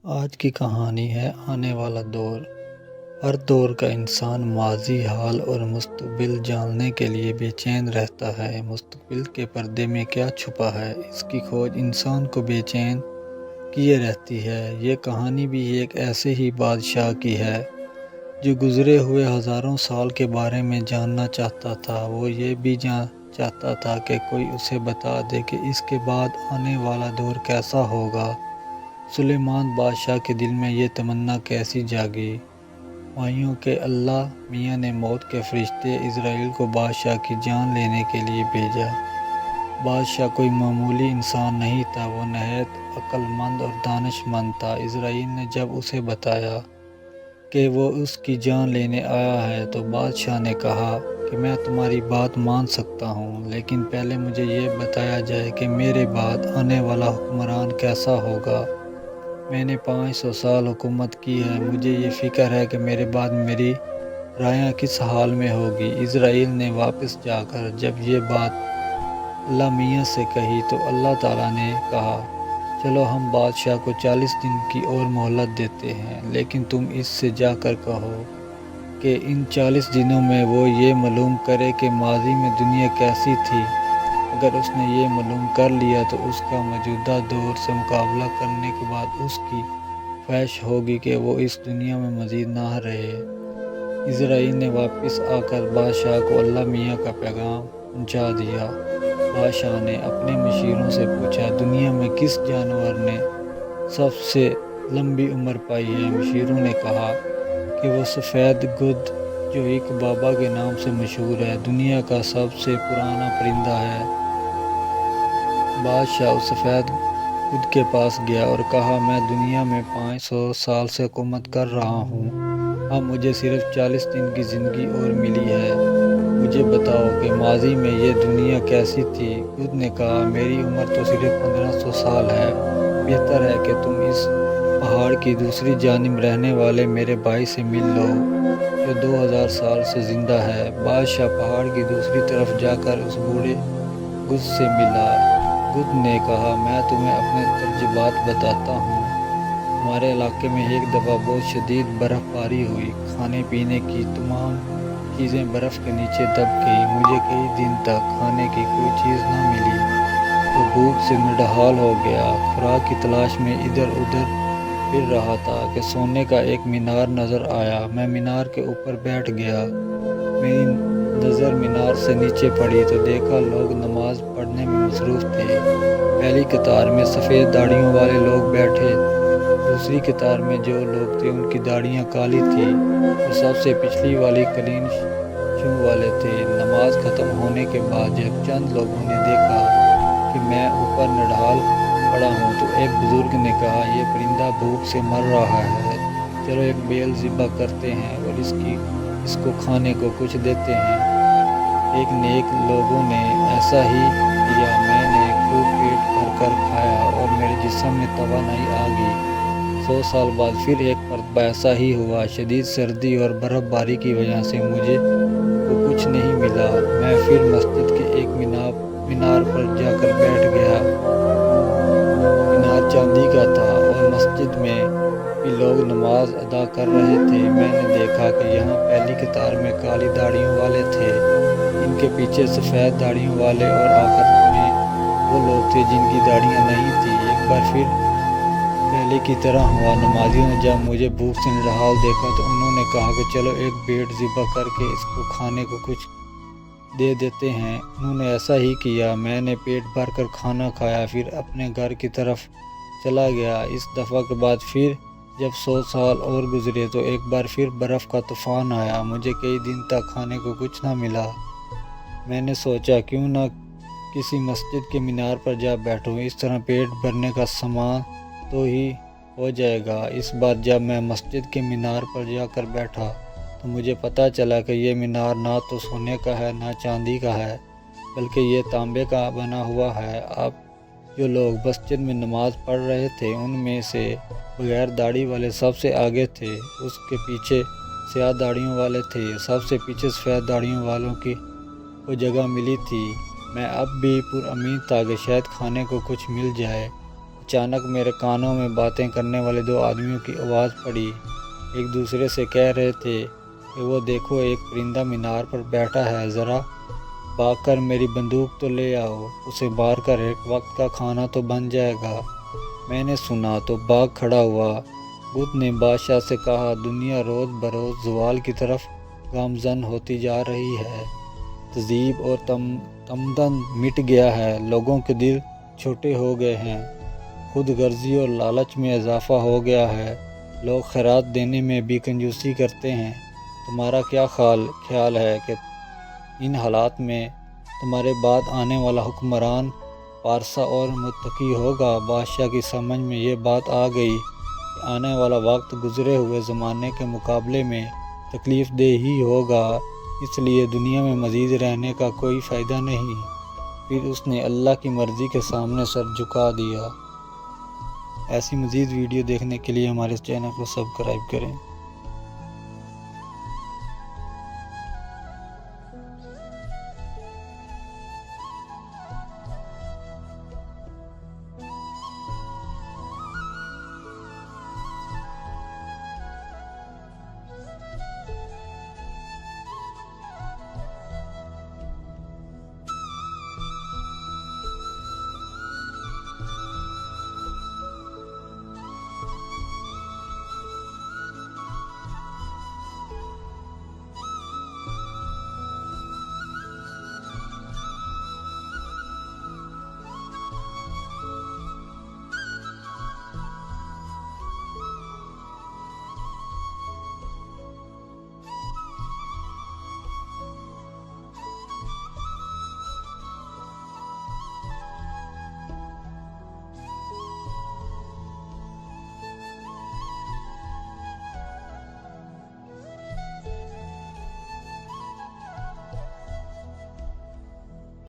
آج کی کہانی ہے آنے والا دور۔ ہر دور کا انسان ماضی، حال اور مستقبل جاننے کے لیے بے چین رہتا ہے۔ مستقبل کے پردے میں کیا چھپا ہے، اس کی کھوج انسان کو بے چین کیے رہتی ہے۔ یہ کہانی بھی ایک ایسے ہی بادشاہ کی ہے جو گزرے ہوئے ہزاروں سال کے بارے میں جاننا چاہتا تھا۔ وہ یہ بھی چاہتا تھا کہ کوئی اسے بتا دے کہ اس کے بعد آنے والا دور کیسا ہوگا۔ سلیمان بادشاہ کے دل میں یہ تمنا کیسی جاگی؟ وحیوں کہ اللہ میاں نے موت کے فرشتے عزرائیل کو بادشاہ کی جان لینے کے لیے بھیجا۔ بادشاہ کوئی معمولی انسان نہیں تھا، وہ نہایت عقل مند اور دانش مند تھا۔ عزرائیل نے جب اسے بتایا کہ وہ اس کی جان لینے آیا ہے تو بادشاہ نے کہا کہ میں تمہاری بات مان سکتا ہوں، لیکن پہلے مجھے یہ بتایا جائے کہ میرے بعد آنے والا حکمران کیسا ہوگا۔ میں نے 500 سال حکومت کی ہے، مجھے یہ فکر ہے کہ میرے بعد میری رعایا کس حال میں ہوگی۔ عزرائیل نے واپس جا کر جب یہ بات اللہ میاں سے کہی تو اللہ تعالیٰ نے کہا، چلو ہم بادشاہ کو 40 دن کی اور مہلت دیتے ہیں، لیکن تم اس سے جا کر کہو کہ ان 40 دنوں میں وہ یہ معلوم کرے کہ ماضی میں دنیا کیسی تھی۔ اگر اس نے یہ معلوم کر لیا تو اس کا موجودہ دور سے مقابلہ کرنے کے بعد اس کی خواہش ہوگی کہ وہ اس دنیا میں مزید نہ رہے۔ عزرائیل نے واپس آ کر بادشاہ کو اللہ میاں کا پیغام پہنچا دیا۔ بادشاہ نے اپنے مشیروں سے پوچھا، دنیا میں کس جانور نے سب سے لمبی عمر پائی ہے؟ مشیروں نے کہا کہ وہ سفید گدھ جو ایک بابا کے نام سے مشہور ہے، دنیا کا سب سے پرانا پرندہ ہے۔ بادشاہ اس سفید گدھ کے پاس گیا اور کہا، میں دنیا میں 500 سال سے حکومت کر رہا ہوں، اب مجھے صرف 40 دن کی زندگی اور ملی ہے، مجھے بتاؤ کہ ماضی میں یہ دنیا کیسی تھی؟ گدھ نے کہا، میری عمر تو صرف 1500 سال ہے، بہتر ہے کہ تم اس پہاڑ کی دوسری جانب رہنے والے میرے بھائی سے مل لو جو 2000 سال سے زندہ ہے۔ بادشاہ پہاڑ کی دوسری طرف جا کر اس بوڑھے گدھ سے ملا۔ گدھ نے کہا، میں تمہیں اپنے تجربات بتاتا ہوں۔ ہمارے علاقے میں ایک دفعہ بہت شدید برف باری ہوئی، کھانے پینے کی تمام چیزیں برف کے نیچے دب گئی، مجھے کئی دن تک کھانے کی کوئی چیز نہ ملی تو بھوک سے نڈھال ہو گیا۔ خوراک کی تلاش میں ادھر ادھر پھر رہا تھا کہ سونے کا ایک مینار نظر آیا۔ میں مینار کے اوپر بیٹھ گیا، میری نظر مینار سے نیچے پڑی تو دیکھا لوگ نماز پڑھنے میں مصروف تھے۔ پہلی قطار میں سفید داڑھیوں والے لوگ بیٹھے، دوسری قطار میں جو لوگ تھے ان کی داڑھیاں کالی تھیں اور سب سے پچھلی والی کلین شوں والے تھے۔ نماز ختم ہونے کے بعد جب چند لوگوں نے دیکھا کہ میں اوپر نڈھال پڑا ہوں تو ایک بزرگ نے کہا، یہ پرندہ بھوک سے مر رہا ہے، چلو ایک بیل ذبح کرتے ہیں اور اس کو کھانے کو کچھ دیتے ہیں۔ ایک نیک لوگوں نے ایسا ہی کیا، میں نے خوب پیٹ بھر کر کھایا اور میرے جسم میں توانائی آ گئی۔ 100 سال بعد پھر ایک مرتبہ ایسا ہی ہوا، شدید سردی اور برف باری کی وجہ سے مجھے کو کچھ نہیں ملا۔ میں پھر مسجد کے ایک مینار پر جا کر بیٹھ گیا۔ مینار چاندی کا تھا اور مسجد میں بھی لوگ نماز ادا کر رہے تھے۔ میں نے دیکھا کہ یہاں پہلی قطار میں کالی داڑھیوں والے تھے، ان کے پیچھے سفید داڑھیوں والے اور آخر میں وہ لوگ تھے جن کی داڑھیاں نہیں تھیں۔ ایک بار پھر پہلے کی طرح ہوا، نمازیوں نے جب مجھے بھوک سے نڈھال دیکھا تو انہوں نے کہا کہ چلو ایک بھیڑ ذبح کر کے اس کو کھانے کو کچھ دے دیتے ہیں۔ انہوں نے ایسا ہی کیا، میں نے پیٹ بھر کر کھانا کھایا پھر اپنے گھر کی طرف چلا گیا۔ اس دفعہ کے بعد پھر جب 100 سال اور گزرے تو ایک بار پھر برف کا طوفان آیا، مجھے کئی دن تک کھانے کو کچھ نہ ملا۔ میں نے سوچا کیوں نہ کسی مسجد کے مینار پر جا بیٹھوں، اس طرح پیٹ بھرنے کا سامان تو ہی ہو جائے گا۔ اس بار جب میں مسجد کے مینار پر جا کر بیٹھا تو مجھے پتہ چلا کہ یہ مینار نہ تو سونے کا ہے نہ چاندی کا ہے، بلکہ یہ تانبے کا بنا ہوا ہے۔ اب جو لوگ مسجد میں نماز پڑھ رہے تھے ان میں سے بغیر داڑھی والے سب سے آگے تھے، اس کے پیچھے سیاہ داڑھیوں والے تھے، سب سے پیچھے سفید داڑھیوں والوں کی کو جگہ ملی تھی۔ میں اب بھی پر امید تھا کہ شاید کھانے کو کچھ مل جائے۔ اچانک میرے کانوں میں باتیں کرنے والے دو آدمیوں کی آواز پڑی۔ ایک دوسرے سے کہہ رہے تھے کہ وہ دیکھو ایک پرندہ مینار پر بیٹھا ہے، ذرا بھاگ کر میری بندوق تو لے آؤ، اسے مار کر ایک وقت کا کھانا تو بن جائے گا۔ میں نے سنا تو بھاگ کھڑا ہوا۔ بت نے بادشاہ سے کہا، دنیا روز بروز زوال کی طرف گامزن ہوتی جا رہی ہے، تہذیب اور تمدن مٹ گیا ہے، لوگوں کے دل چھوٹے ہو گئے ہیں، خود غرضی اور لالچ میں اضافہ ہو گیا ہے، لوگ خیرات دینے میں بھی کنجوسی کرتے ہیں۔ تمہارا کیا خیال ہے کہ ان حالات میں تمہارے بعد آنے والا حکمران پارسا اور متقی ہوگا؟ بادشاہ کی سمجھ میں یہ بات آ گئی کہ آنے والا وقت گزرے ہوئے زمانے کے مقابلے میں تکلیف دہ ہی ہوگا، اس لیے دنیا میں مزید رہنے کا کوئی فائدہ نہیں۔ پھر اس نے اللہ کی مرضی کے سامنے سر جھکا دیا۔ ایسی مزید ویڈیو دیکھنے کے لیے ہمارے چینل کو سبسکرائب کریں۔